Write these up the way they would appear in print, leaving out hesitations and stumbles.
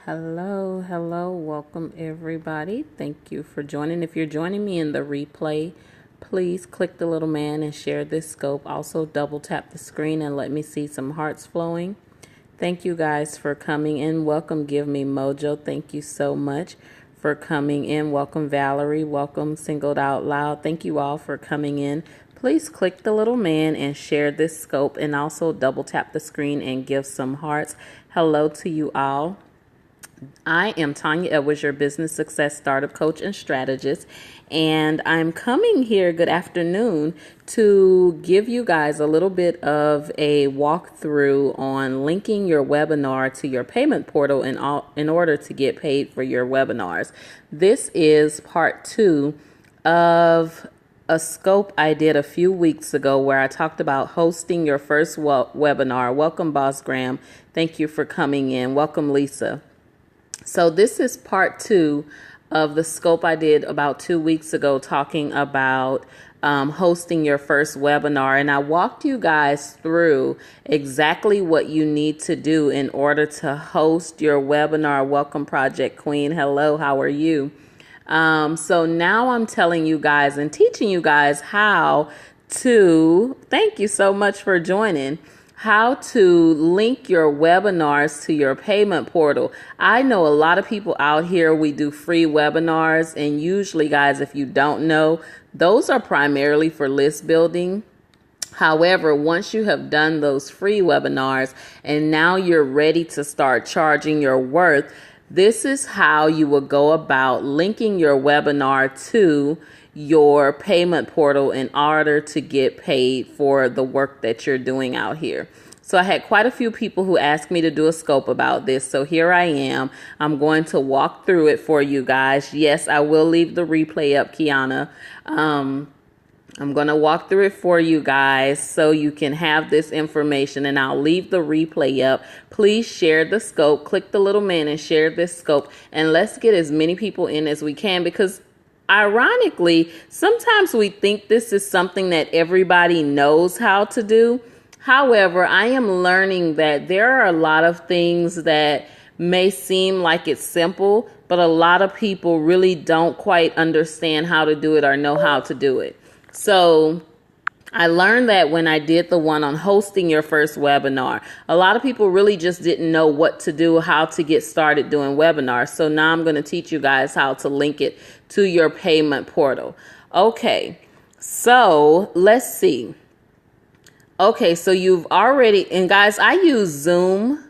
Hello, welcome everybody. Thank you for joining. If you're joining me in the replay, please click the little man and share this scope. Also, double tap the screen and let me see some hearts flowing. Thank you guys for coming in. Welcome, Give Me Mojo. Thank you so much for coming in. Welcome, Valerie. Welcome, Singled Out Loud. Thank you all for coming in. Please click the little man and share this scope, and also double tap the screen and give some hearts. Hello to you all. I am Tanya Edwards, your business success startup coach and strategist, and I'm coming here, good afternoon, to give you guys a little bit of a walkthrough on linking your webinar to your payment portal in order to get paid for your webinars. This is part 2 of a scope I did a few weeks ago where I talked about hosting your first webinar. Welcome, Boss Graham. Thank you for coming in. Welcome, Lisa. So this is part 2 of the scope I did about 2 weeks ago talking about hosting your first webinar. And I walked you guys through exactly what you need to do in order to host your webinar. Welcome, Project Queen. Hello, how are you? So now I'm telling you guys and teaching you guys how to, thank you so much for joining, how to link your webinars to your payment portal. I know a lot of people out here, we do free webinars, and usually, guys, if you don't know, those are primarily for list building. However, once you have done those free webinars and now you're ready to start charging your worth, this is how you will go about linking your webinar to your payment portal in order to get paid for the work that you're doing out here. So I had quite a few people who asked me to do a scope about this. So here I am. I'm going to walk through it for you guys. Yes, I will leave the replay up, Kiana. I'm going to walk through it for you guys so you can have this information, and I'll leave the replay up. Please share the scope, click the little man and share this scope, and let's get as many people in as we can, because ironically, sometimes we think this is something that everybody knows how to do. However, I am learning that there are a lot of things that may seem like it's simple, but a lot of people really don't quite understand how to do it or know how to do it. So I learned that when I did the one on hosting your first webinar. A lot of people really just didn't know what to do, how to get started doing webinars. So now I'm going to teach you guys how to link it to your payment portal. Okay, so let's see. Okay, so you've already, and guys, I use Zoom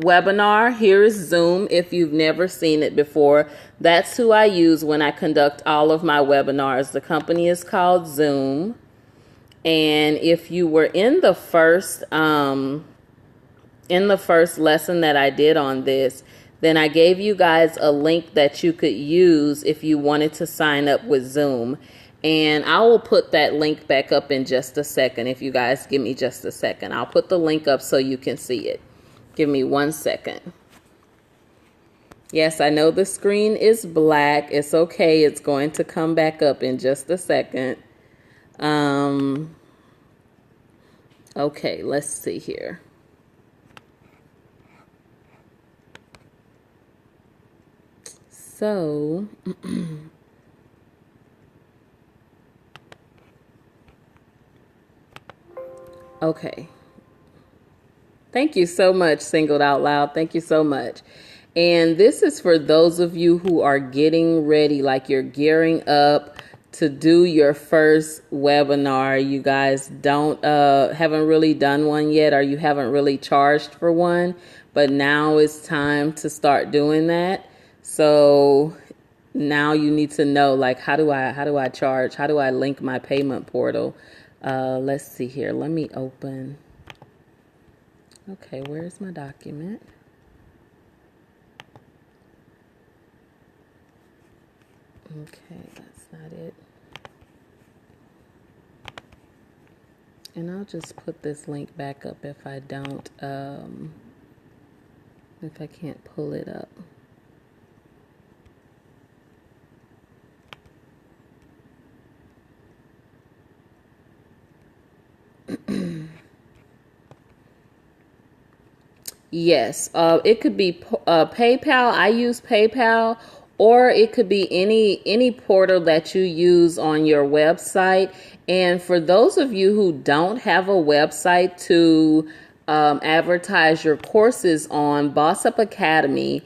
webinar. Here is Zoom if you've never seen it before. That's who I use when I conduct all of my webinars. The company is called Zoom. And if you were in the first lesson that I did on this, then I gave you guys a link that you could use if you wanted to sign up with Zoom. And I will put that link back up in just a second. If you guys give me just a second, I'll put the link up so you can see it. Give me 1 second. Yes, I know the screen is black. It's okay. It's going to come back up in just a second. Okay, let's see here. So, okay. Thank you so much, Singled Out Loud. Thank you so much. And this is for those of you who are getting ready, like you're gearing up to do your first webinar. You guys haven't really done one yet, or you haven't really charged for one, but now it's time to start doing that. So now you need to know, like, how do I charge? How do I link my payment portal? Let's see here. Let me open. Okay, where's my document? Okay, that's not it. And I'll just put this link back up if I don't, if I can't pull it up. Yes, it could be PayPal. I use PayPal, or it could be any portal that you use on your website. And for those of you who don't have a website to advertise your courses on, Boss Up Academy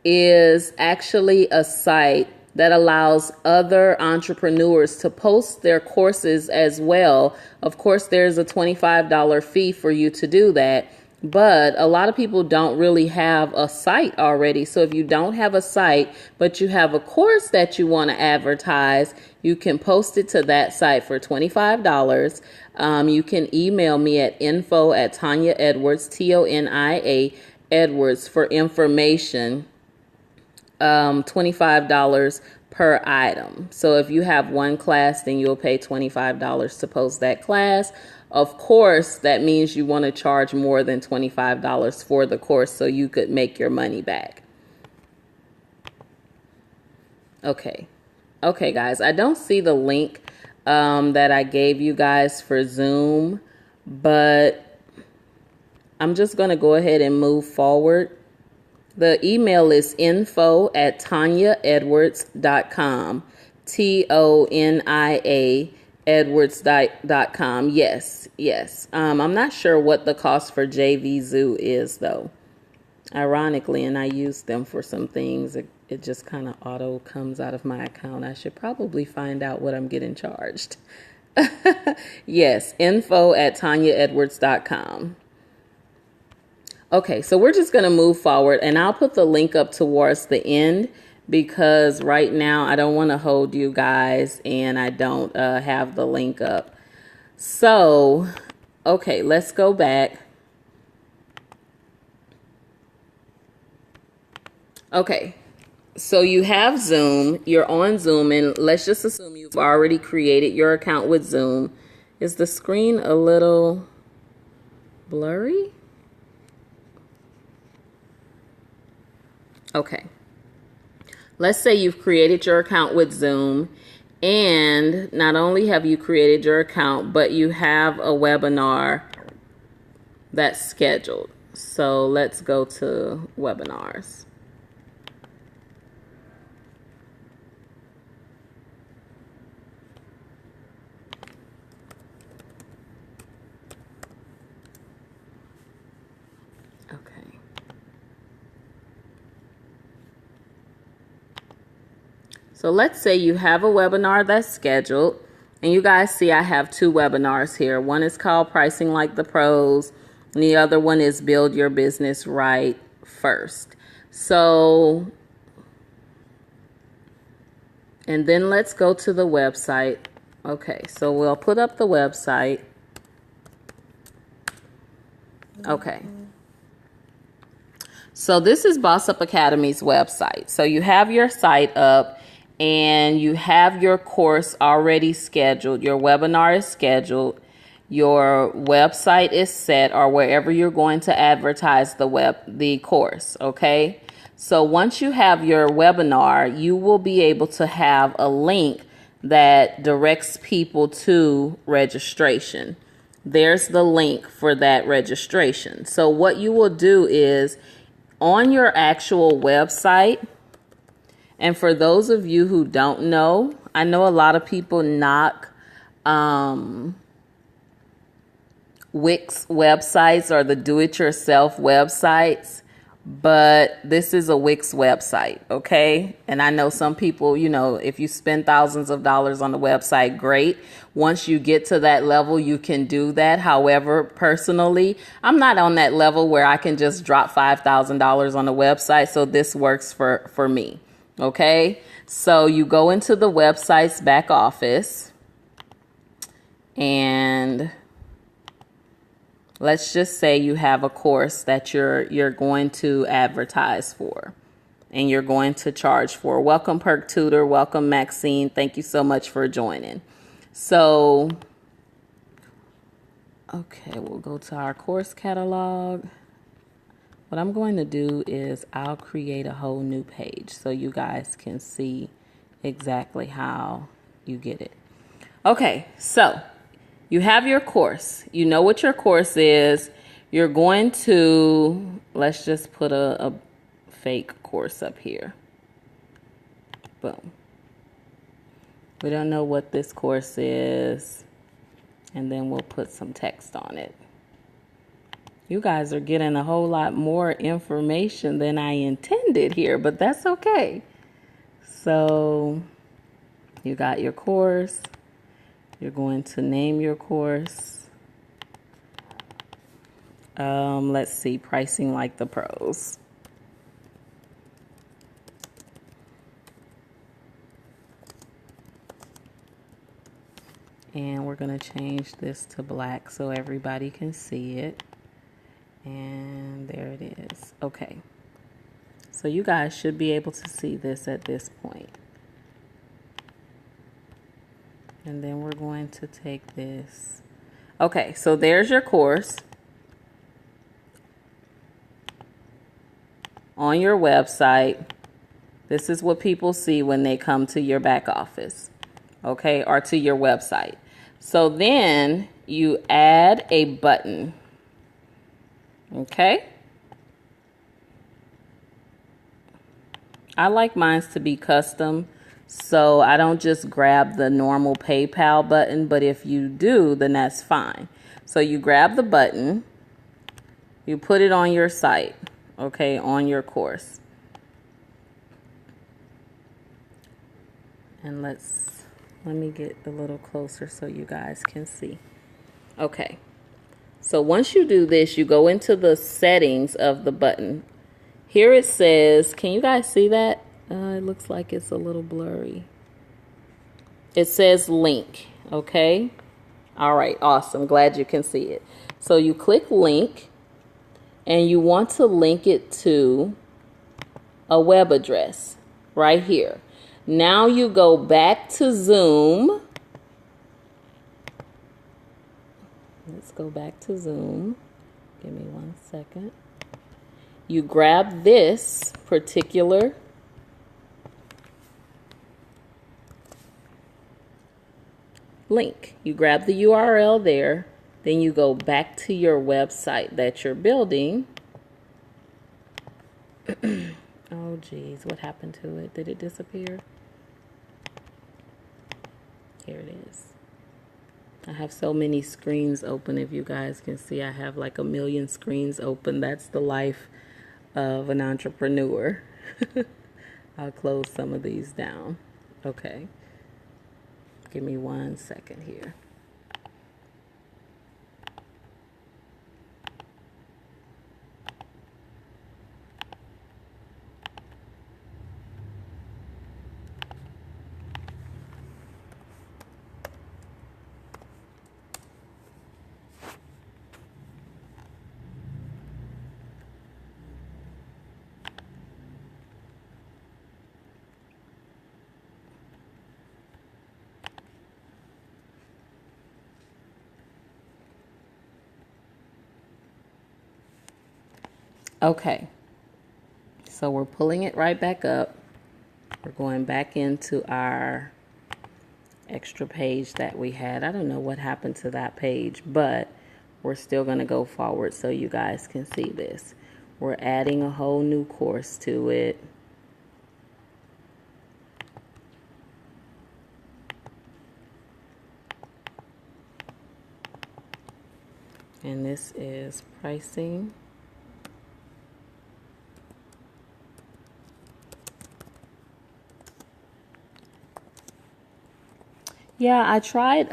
is actually a site that allows other entrepreneurs to post their courses as well. Of course, there's a $25 fee for you to do that, but a lot of people don't really have a site already. So if you don't have a site, but you have a course that you want to advertise, you can post it to that site for $25. You can email me at info@Tonya Edwards, TONIA Edwards, for information. $25 per item. So if you have one class, then you'll pay $25 to post that class. Of course, that means you want to charge more than $25 for the course so you could make your money back. Okay. Okay, guys, I don't see the link that I gave you guys for Zoom, but I'm just going to go ahead and move forward. The email is info@TonyaEdwards.com. TONIA Edwards.com. Yes. I'm not sure what the cost for JVZoo is, though. Ironically, and I use them for some things, it just kind of auto comes out of my account. I should probably find out what I'm getting charged. Yes, info@TonyaEdwards.com. Okay, so we're just going to move forward, and I'll put the link up towards the end because right now I don't want to hold you guys and I don't have the link up. So, okay, let's go back. Okay, so you have Zoom, you're on Zoom, and let's just assume you've already created your account with Zoom. Is the screen a little blurry? Okay. Let's say you've created your account with Zoom, and not only have you created your account, but you have a webinar that's scheduled. So let's go to webinars. Okay. So let's say you have a webinar that's scheduled, and you guys see I have two webinars here. One is called Pricing Like the Pros, and the other one is Build Your Business Right First. So, and then let's go to the website. Okay, so we'll put up the website. Okay. So this is Boss Up Academy's website. So you have your site up, and you have your course already scheduled. Your webinar is scheduled. Your website is set, or wherever you're going to advertise the course, okay? So once you have your webinar, you will be able to have a link that directs people to registration. There's the link for that registration. So what you will do is on your actual website, and for those of you who don't know, I know a lot of people knock Wix websites or the do-it-yourself websites, but this is a Wix website, okay? And I know some people, you know, if you spend thousands of dollars on the website, great. Once you get to that level, you can do that. However, personally, I'm not on that level where I can just drop $5,000 on the website, so this works for me. Okay, so you go into the website's back office, and let's just say you have a course that you're going to advertise for, and you're going to charge for. Welcome, Perk Tutor. Welcome, Maxine. Thank you so much for joining. So, okay, we'll go to our course catalog. What I'm going to do is I'll create a whole new page so you guys can see exactly how you get it. Okay, so you have your course. You know what your course is. You're going to, let's just put a fake course up here. Boom. We don't know what this course is. And then we'll put some text on it. You guys are getting a whole lot more information than I intended here, but that's okay. So you got your course. You're going to name your course. Let's see, pricing like the pros. And we're going to change this to black so everybody can see it. And there it is. Okay. So you guys should be able to see this at this point. And then we're going to take this. Okay, so there's your course on your website. This is what people see when they come to your back office, okay, or to your website. So then you add a button, okay? I like mine to be custom, so I don't just grab the normal PayPal button, but if you do, then that's fine. So you grab the button, you put it on your site, okay, on your course. And let me get a little closer so you guys can see. Okay. So once you do this, you go into the settings of the button. Here it says, can you guys see that? It looks like it's a little blurry. It says link, okay? All right, awesome. Glad you can see it. So you click link, and you want to link it to a web address right here. Now you go back to Zoom. Let's go back to Zoom. Give me 1 second. You grab this particular link. You grab the URL there. Then you go back to your website that you're building. Oh, geez. What happened to it? Did it disappear? Here it is. I have so many screens open. If you guys can see, I have like a million screens open. That's the life of an entrepreneur. I'll close some of these down. Okay. Give me 1 second here. Okay, so we're pulling it right back up. We're going back into our extra page that we had. I don't know what happened to that page, but we're still going to go forward so you guys can see this. We're adding a whole new course to it. And this is pricing. Yeah, I tried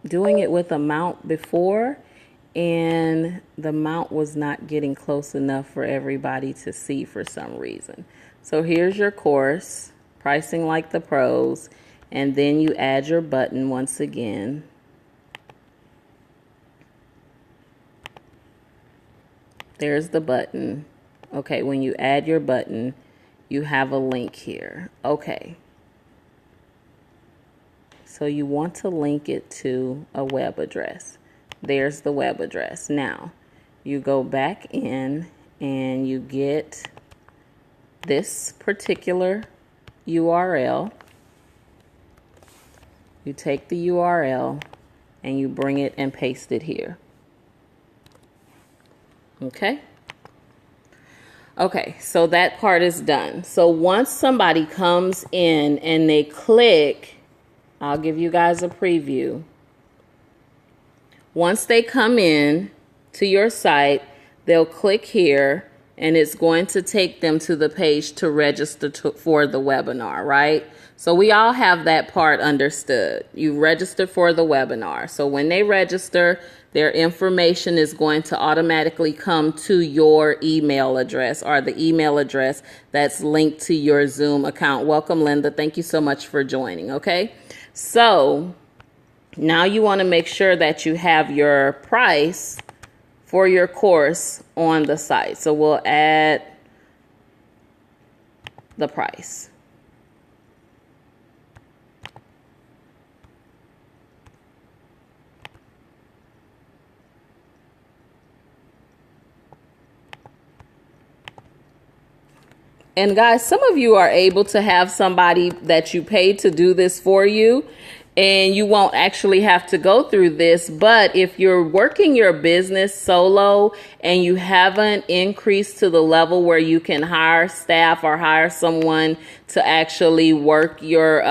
doing it with a mount before, and the mount was not getting close enough for everybody to see for some reason. So here's your course, pricing like the pros, and then you add your button once again. There's the button. Okay, when you add your button, you have a link here. Okay. So you want to link it to a web address. There's the web address. Now, you go back in and you get this particular URL. You take the URL and you bring it and paste it here. Okay. Okay, so that part is done. So once somebody comes in and they click, I'll give you guys a preview. Once they come in to your site, they'll click here and it's going to take them to the page to register for the webinar, right? So we all have that part understood. You register for the webinar. So when they register, their information is going to automatically come to your email address or the email address that's linked to your Zoom account. Welcome, Linda. Thank you so much for joining, okay? So now you want to make sure that you have your price for your course on the site. So we'll add the price. And guys, some of you are able to have somebody that you paid to do this for you, and you won't actually have to go through this. But if you're working your business solo and you haven't increased to the level where you can hire staff or hire someone to actually work your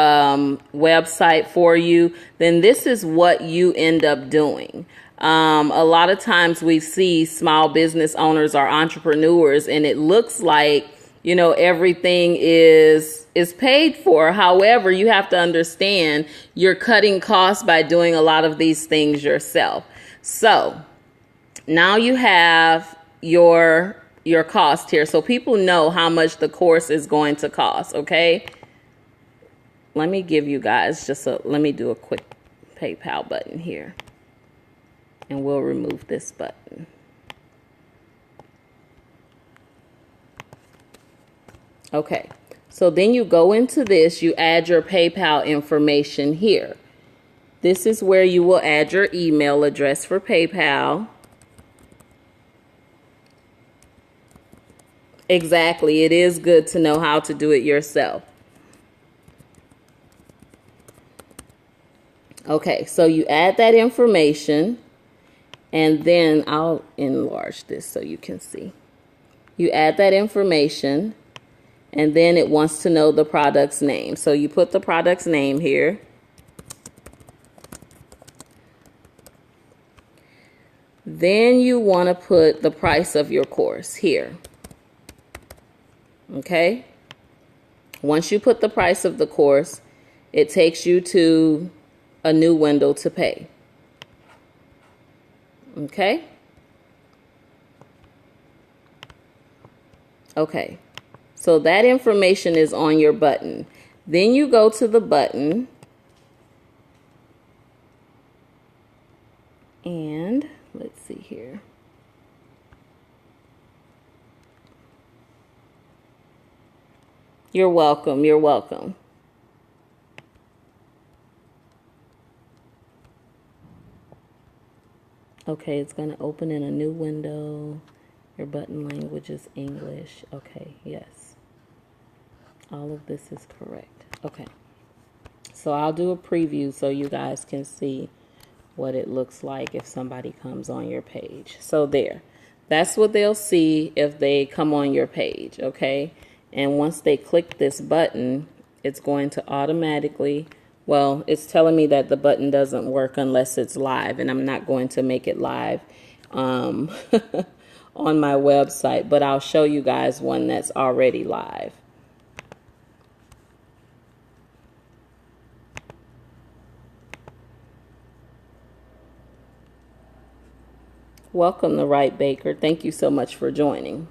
website for you, then this is what you end up doing. A lot of times we see small business owners or entrepreneurs, and it looks like, you know, everything is paid for. However, you have to understand you're cutting costs by doing a lot of these things yourself. So now you have your cost here. So people know how much the course is going to cost. Okay. Let me give you guys let me do a quick PayPal button here, and we'll remove this button. Okay, so then you go into this, you add your PayPal information here. This is where you will add your email address for PayPal. Exactly, it is good to know how to do it yourself. Okay, so you add that information, and then I'll enlarge this so you can see. You add that information, and then it wants to know the product's name. So you put the product's name here. Then you want to put the price of your course here. Okay? Once you put the price of the course, it takes you to a new window to pay. Okay? Okay. So that information is on your button. Then you go to the button, and let's see here. You're welcome. You're welcome. Okay, it's going to open in a new window. Your button language is English. Okay, yes. All of this is correct. Okay. So I'll do a preview so you guys can see what it looks like if somebody comes on your page. So there. That's what they'll see if they come on your page, okay? And once they click this button, it's going to automatically, well, it's telling me that the button doesn't work unless it's live, and I'm not going to make it live on my website, but I'll show you guys one that's already live. Welcome, The Right Baker. Thank you so much for joining.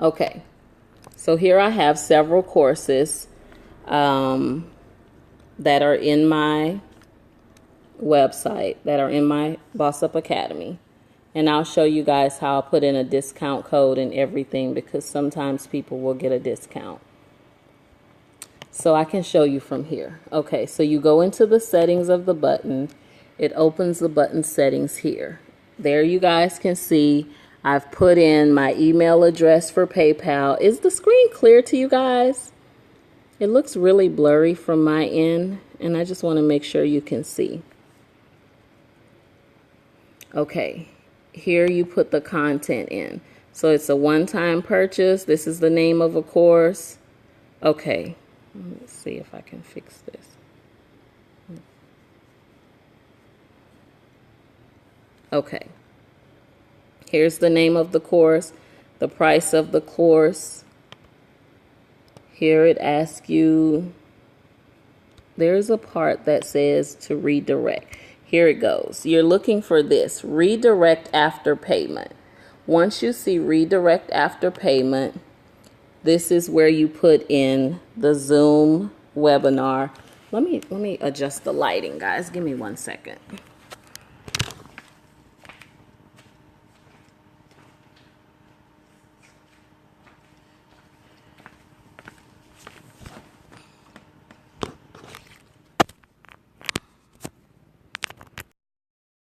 Okay, so here I have several courses that are in my website, that are in my Boss Up Academy. And I'll show you guys how I'll put in a discount code and everything, because sometimes people will get a discount. So I can show you from here. Okay, so you go into the settings of the button. It opens the button settings here. There you guys can see I've put in my email address for PayPal. Is the screen clear to you guys? It looks really blurry from my end, and I just want to make sure you can see. Okay, here you put the content in. So it's a one-time purchase. This is the name of a course. Okay, let's see if I can fix this. Okay, here's the name of the course, the price of the course. Here it asks you, there's a part that says to redirect. Here it goes. You're looking for this, redirect after payment. Once you see redirect after payment, this is where you put in the Zoom webinar. Let me adjust the lighting, guys. Give me 1 second.